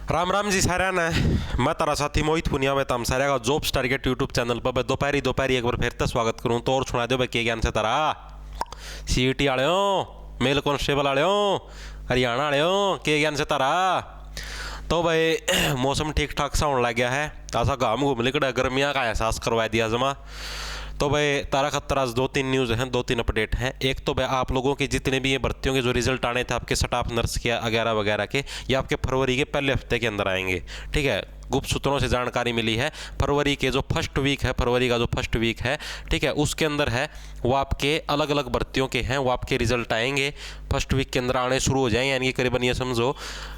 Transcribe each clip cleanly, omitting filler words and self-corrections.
राम राम जी सारा ने। मैं तारा साथी मोहित पुनिया में तम सारा का जॉब्स टारगेट यूट्यूब चैनल पर दोपहरी दोपहरी एक बार फिर से स्वागत करूं तो और सुना दो भाई के ज्ञान से तारा सीईटी वाले हो, मेल कांस्टेबल वाले हो, हरियाणा वाले हो, के ज्ञान से तारा। तो भाई मौसम ठीक ठाक सा होने लग गया है, ऐसा घाम घूम लिकड़ा गर्मियाँ का एहसास करवा दिया जमा। तो भाई तारा खत्तर आज दो तीन न्यूज़ हैं, दो तीन अपडेट हैं। एक तो भाई आप लोगों के जितने भी ये भर्तियों के जो रिजल्ट आने थे आपके स्टाफ नर्स के वगैरह वगैरह के, ये आपके फरवरी के पहले हफ्ते के अंदर आएंगे। ठीक है, गुप्त सूत्रों से जानकारी मिली है। फरवरी के जो फर्स्ट वीक है, फरवरी का जो फर्स्ट वीक है, ठीक है, उसके अंदर है वो आपके अलग अलग भर्तियों के हैं, वो आपके रिजल्ट आएंगे फर्स्ट वीक के अंदर आने शुरू हो जाएंगे। यानी कि करीबन ये समझो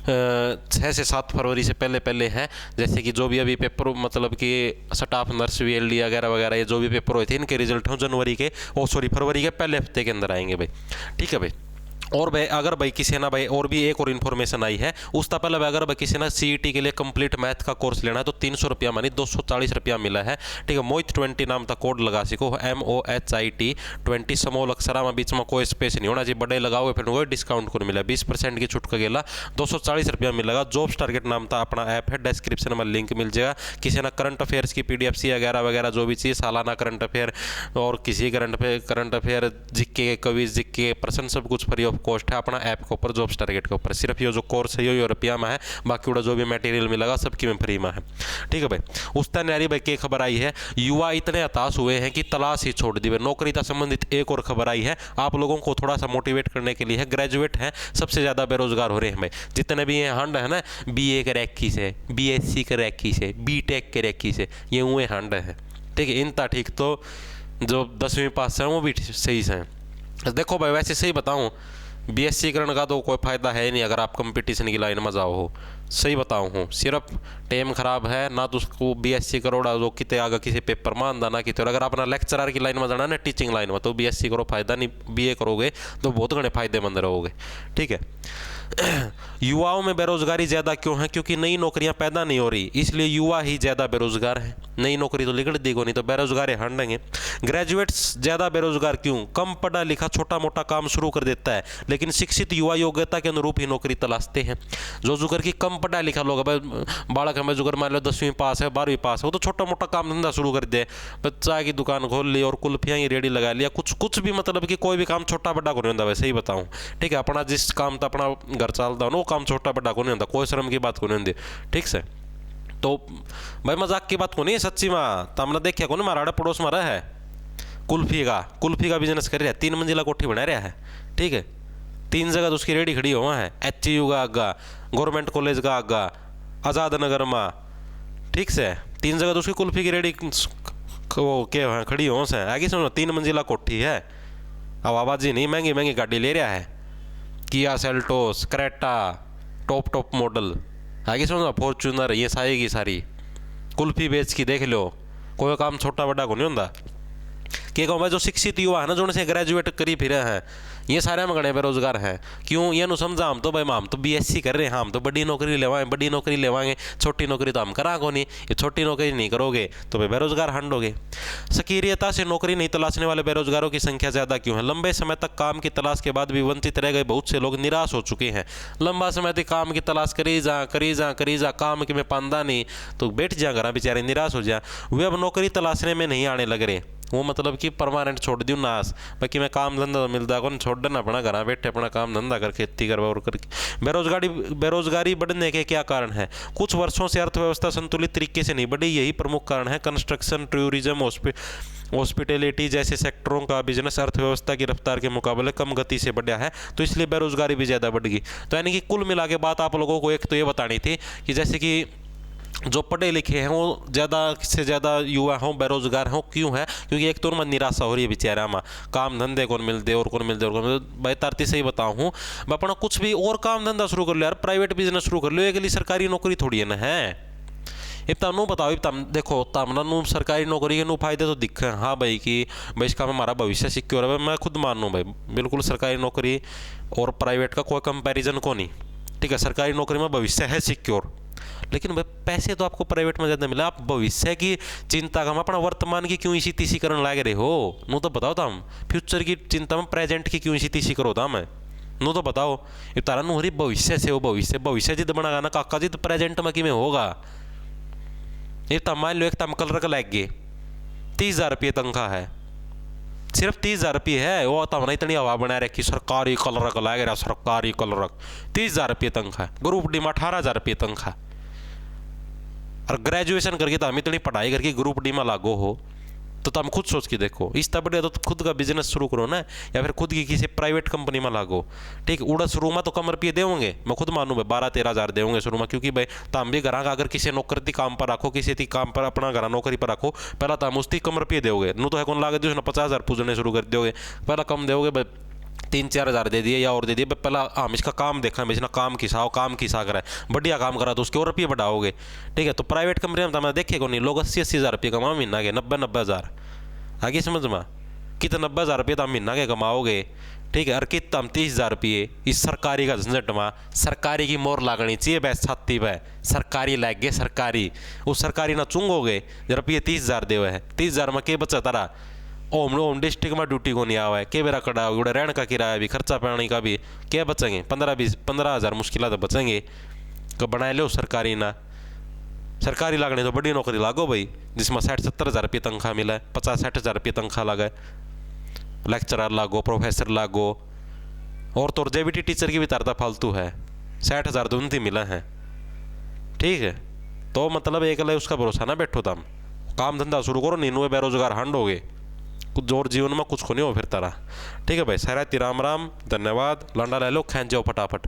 6 से 7 फरवरी से पहले पहले हैं। जैसे कि जो भी अभी पेपर मतलब कि स्टाफ नर्स VLD वगैरह वगैरह ये जो भी पेपर हुए थे इनके रिजल्ट हों जनवरी के फरवरी के पहले हफ्ते के अंदर आएंगे भाई। ठीक है भाई। और भाई अगर भाई किसी ना भाई और भी एक और इन्फॉर्मेशन आई है उसका पहले भाई अगर भाई किसी ना CET के लिए कंप्लीट मैथ का कोर्स लेना है तो 300 रुपया मानी 240 रुपया मिला है। ठीक है, मोहित 20 नाम का कोड लगा सको, MOHIT 20 समूह अक्षरा में बीच में कोई स्पेस नहीं होना चाहिए, बड़े लगाओ फिर कोई डिस्काउंट को मिला 20% की छूट का गेला 240 रुपया मिलेगा। जॉब्स टारगेट नाम का अपना ऐप है, डिस्क्रिप्शन में लिंक मिल जाएगा। किसी ना करंट अफेयर्स की PDF वगैरह वगैरह जो भी चाहिए, सालाना करंट अफेयर और किसी करंट अफेयर जिक्के कविज जिक्के प्रश्न सब कुछ फ्री ऑफ कॉस्ट है अपना ऐप के ऊपर, जॉब्स टारगेट के ऊपर। सिर्फ ये जो कोर्स है ये रुपया में है, बाकी उड़ा जो भी मटेरियल मिलेगा सबकी में फ्री में है। ठीक है भाई। उस तरह नारी भाई की खबर आई है, युवा इतने हताश हुए हैं कि तलाश ही छोड़ दी। नौकरी से संबंधित एक और खबर आई है आप लोगों को थोड़ा सा मोटिवेट करने के लिए है। ग्रेजुएट हैं सबसे ज़्यादा बेरोजगार हो रहे हैं भाई, जितने भी ये हंड है ना, BA के रैकी से, BSc के रैकी से, BTech के रैकी से, ये हुए हंड है। ठीक है, इनता ठीक तो जो 10वीं पास है वो भी सही से हैं। देखो भाई वैसे सही बताऊँ BSc करने का तो कोई फ़ायदा है नहीं अगर आप कंपटीशन की लाइन में जाओ हो। सही बताऊँ हूँ, सिर्फ टाइम खराब है ना, तो उसको BSc करोड़ा जो कितने आगे किसी पेपर में आंदा ना कितने। अगर अपना लेक्चरर की लाइन में जाना ना, टीचिंग लाइन में, तो BSc करो फायदा नहीं, BA करोगे तो बहुत घने फायदेमंद रहोगे। ठीक है। युवाओं में बेरोजगारी ज़्यादा क्यों है? क्योंकि नई नौकरियां पैदा नहीं हो रही, इसलिए युवा ही ज़्यादा बेरोजगार हैं। नई नौकरी तो निकल दी को नहीं, तो बेरोजगार हंडेंगे। ग्रेजुएट्स ज़्यादा बेरोजगार क्यों? कम पढ़ा लिखा छोटा मोटा काम शुरू कर देता है, लेकिन शिक्षित युवा योग्यता के अनुरूप ही नौकरी तलाशते हैं। जो जुगर की कम पढ़ा लिखा लोग, बालक हमें जुगर मान लो 10वीं पास है 12वीं पास है, वो तो छोटा मोटा काम धंधा शुरू कर दे, चाय की दुकान खोल ली और कुल्फियाँ की रेडी लगा लिया, कुछ भी मतलब कि कोई भी काम छोटा बड़ा को नहीं होता। वैसे ही बताऊँ, ठीक है, अपना जिस काम तो अपना घर चलता हो ना वो काम छोटा बड़ा को नहीं होता, कोई शर्म की बात को नहीं होती। ठीक से, तो भाई मजाक की बात को नहीं है, सच्ची में तो हमने देखा को ना हमारा पड़ोस में रहा है कुल्फी का बिजनेस कर रहा है, 3 मंजिला कोठी बना रहा है। ठीक है, 3 जगह तो उसकी रेडी खड़ी हुआ है, HU का आगा, गवर्नमेंट कॉलेज का आगा, आज़ाद नगर में। ठीक से 3 जगह तो उसकी कुल्फी की रेडी वो क्या खड़ी हो से आगे सुनो, 3 मंजिला कोठी है। अब आवाज़ी नहीं, महंगी महंगी गाड़ी ले रहा है, Kia Seltos, Creta, top model, आगे सुनो फॉर्चूनर, ये सारी की सारी कुल्फी बेच की देख लो, कोई काम छोटा बड़ा को नहीं होता। क्या कहूँ मैं, जो शिक्षित युवा है ना, जो से ग्रेजुएट करी फिर हैं, ये सारे में गणे बेरोजगार हैं। क्यों ये समझा, हम तो भाई हम तो BSc कर रहे हैं, हम तो बड़ी नौकरी लेवाएंगे, छोटी नौकरी तो हम करा को नहीं। ये छोटी नौकरी नहीं करोगे तो भाई बेरोजगार हंडोगे। सक्रियता से नौकरी नहीं तलाशने वाले बेरोजगारों की संख्या ज़्यादा क्यों है? लंबे समय तक काम की तलाश के बाद भी वंचित रह गए बहुत से लोग निराश हो चुके हैं। लंबा समय तक काम की तलाश करी जा, काम के में पांदा नहीं तो बैठ जा घर बेचारे, निराश हो जा। वे अब नौकरी तलाशने में नहीं आने लग रहे, वो मतलब कि परमानेंट छोड़ दूँ नाश, बाकी मैं काम धंधा तो मिलता कौन, छोड़ देना अपना घर बैठे अपना काम धंधा कर, खेती कर और करके। बेरोजगारी बढ़ने के क्या कारण है? कुछ वर्षों से अर्थव्यवस्था संतुलित तरीके से नहीं बढ़ी, यही प्रमुख कारण है। कंस्ट्रक्शन, टूरिज्म, हॉस्पिटैलिटी जैसे सेक्टरों का बिजनेस अर्थव्यवस्था की रफ्तार के मुकाबले कम गति से बढ़ा है, तो इसलिए बेरोजगारी भी ज़्यादा बढ़ गई। तो यानी कि कुल मिला के बात आप लोगों को एक तो ये बतानी थी कि जैसे कि जो पढ़े लिखे हैं वो ज़्यादा से ज़्यादा युवा हों बेरोजगार हों, क्यों है? क्योंकि एक तो उनमें निराशा हो रही है बेचारा में, काम धंधे कौन मिलते और कौन मिलते भाई तारती सही बताऊँ हूँ, मैं अपना कुछ भी और काम धंधा शुरू कर लो यार, प्राइवेट बिजनेस शुरू कर लो, एक लिए सरकारी नौकरी थोड़ी है ना है। इतना बताओ, देखो तमना सरकारी नौकरी के फायदे तो दिखे, हाँ भाई कि भाई इसका हमारा भविष्य सिक्योर है। मैं खुद मानूँ भाई, बिल्कुल सरकारी नौकरी और प्राइवेट का कोई कंपैरिजन को नहीं। ठीक है, सरकारी नौकरी में भविष्य है सिक्योर, लेकिन भाई पैसे तो आपको प्राइवेट में ज़्यादा मिला। आप भविष्य की चिंता का, हम अपना वर्तमान की क्यों इसी तीसी करने लग रहे हो? नू तो बताओ था हम फ्यूचर की चिंता में प्रेजेंट की क्यों इसी तीसी करो था मैं। नो तो बताओ ये तारा नु हरी भविष्य से हो भविष्य जिद बनागा ना काका जी तो प्रेजेंट में किमें होगा। ये तम मान लो एक तम कलर का लग गए 30,000 रुपये तनख्वाह है, सिर्फ 30,000 रुपये है। वो तम नहीं इतनी हवा बना रखी सरकारी कलर का लग रहा सरकारी कलर 30,000 रुपये तनख्वाह। ग्रुप डी में 18,000 रुपये तनख्वाह। और ग्रेजुएशन करके तो हम इतनी पढ़ाई करके ग्रुप डी में लागो हो तो तुम खुद सोच के देखो। इस तबड़े तो खुद का बिजनेस शुरू करो ना, या फिर खुद की किसी प्राइवेट कंपनी में लागो। ठीक उड़ा शुरू में तो कम रुपये देंगे, मैं खुद मानूँ भाई 12-13,000 देंगे शुरू में, क्योंकि भाई तुम भी घर का अगर किसी नौकरी काम पर रखो, किसी थी काम पर अपना घर नौकरी पर रखो, पहला तुम उसकी कम रुपये दोगे। नू तो है कौन लागे उसने 50,000 पूजने शुरू कर दोगे, पहला कम दोगे भाई 3-4,000 दे दिए या और दे दिए। पहला हम इसका काम देखा, हम इसका काम खिसाओ, काम खिसा करा है बढ़िया काम करा तो उसके और रुपये बढ़ाओगे। ठीक है, तो प्राइवेट कंपनी में तो देखे को नहीं लोग 80-80,000 रुपये कमाओ महीना के, 90-90,000 आगे समझ में कितना 90,000 रुपये तो हम महीना के कमाओगे। ठीक है, और कितना हम 30,000 रुपये इस सरकारी का झंझट में, सरकारी की मोर लागनी चाहिए वह छाती वह सरकारी लग गए सरकारी, उस सरकारी ना चुंगोगे रुपये 30,000 दे हुए है। 30,000 में के बचा तारा ओम डिस्ट्रिक्ट में ड्यूटी को नहीं आवा है, के बेरा कड़ा उड़ा रहने का किराया भी खर्चा पानी का भी क्या बचेंगे 15-20-15,000 मुश्किल तो बचेंगे। तो बनाए लो सरकारी ना, सरकारी लागने तो बड़ी नौकरी लागो भाई जिसमें 60-70,000 रुपये तनख्वाह मिला है, 50-60,000 रुपये तनख्वाह लगा है। लेक्चरर लागो, प्रोफेसर लागो, और तो जेबीटी टीचर की भी तारता फालतू है, 60,000 तो उनती मिला है। ठीक है, तो मतलब एक ले उसका भरोसा ना बैठो, तुम काम धंधा शुरू करो, नीनू बेरोजगार हंड हो गए कुछ और जीवन में कुछ को नहीं हो फिर तारा। ठीक है भाई, सारा राम राम, धन्यवाद। लंडा ले लो, खेच जाओ फटाफट।